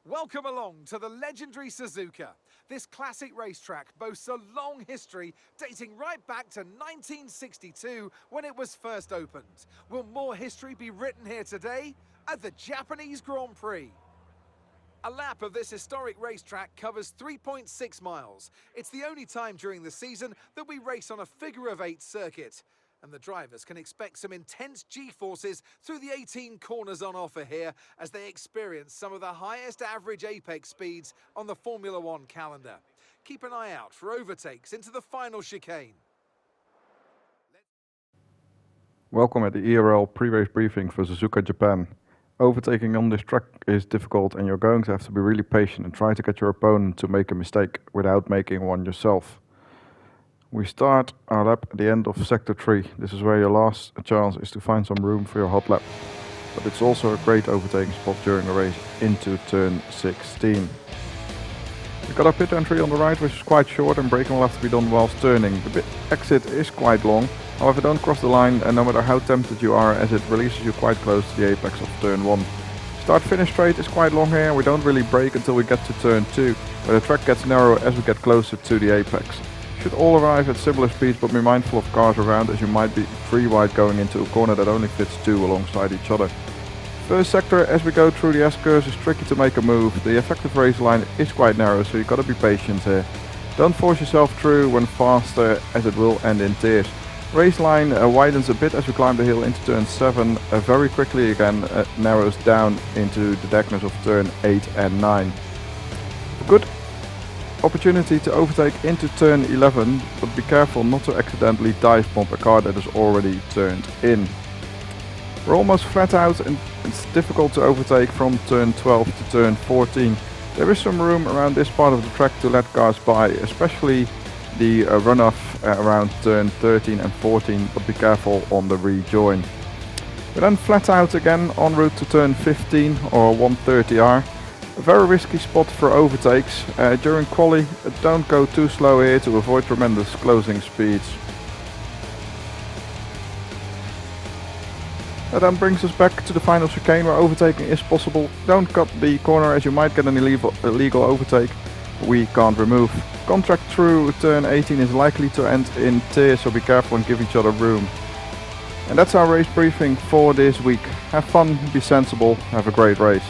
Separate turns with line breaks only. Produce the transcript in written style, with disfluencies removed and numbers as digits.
Welcome along to the legendary Suzuka. This classic racetrack boasts a long history dating right back to 1962 when it was first opened. Will more history be written here today at the Japanese Grand Prix? A lap of this historic racetrack covers 3.6 miles. It's the only time during the season that we race on a figure-of-8 circuit. And the drivers can expect some intense G-forces through the 18 corners on offer here as they experience some of the highest average apex speeds on the Formula One calendar. Keep an eye out for overtakes into the final chicane.
Welcome at the ERL pre-race briefing for Suzuka Japan. Overtaking on this track is difficult and you're going to have to be really patient and try to get your opponent to make a mistake without making one yourself. We start our lap at the end of sector 3. This is where your last chance is to find some room for your hot lap. But it's also a great overtaking spot during the race into turn 16. We got our pit entry on the right, which is quite short, and braking will have to be done whilst turning. The exit is quite long, however don't cross the line, and no matter how tempted you are, as it releases you quite close to the apex of turn 1. Start-finish straight is quite long here, and we don't really brake until we get to turn 2, where the track gets narrower as we get closer to the apex. Should all arrive at similar speeds, but be mindful of cars around, as you might be 3 wide going into a corner that only fits 2 alongside each other. First sector, as we go through the S-curves, is tricky to make a move. The effective race line is quite narrow, so you've got to be patient here. Don't force yourself through when faster, as it will end in tears. Race line widens a bit as we climb the hill into turn 7, very quickly again narrows down into the darkness of turn 8 and 9. Good opportunity to overtake into turn 11, but be careful not to accidentally dive bomb a car that is already turned in. We're almost flat out and it's difficult to overtake from turn 12 to turn 14. There is some room around this part of the track to let cars by, especially the runoff around turn 13 and 14, but be careful on the rejoin. We're then flat out again en route to turn 15 or 130R. A very risky spot for overtakes. During quali, don't go too slow here to avoid tremendous closing speeds. That then brings us back to the final chicane where overtaking is possible. Don't cut the corner as you might get an illegal overtake we can't remove. Contact through turn 18 is likely to end in tears, so be careful and give each other room. And that's our race briefing for this week. Have fun, be sensible, have a great race.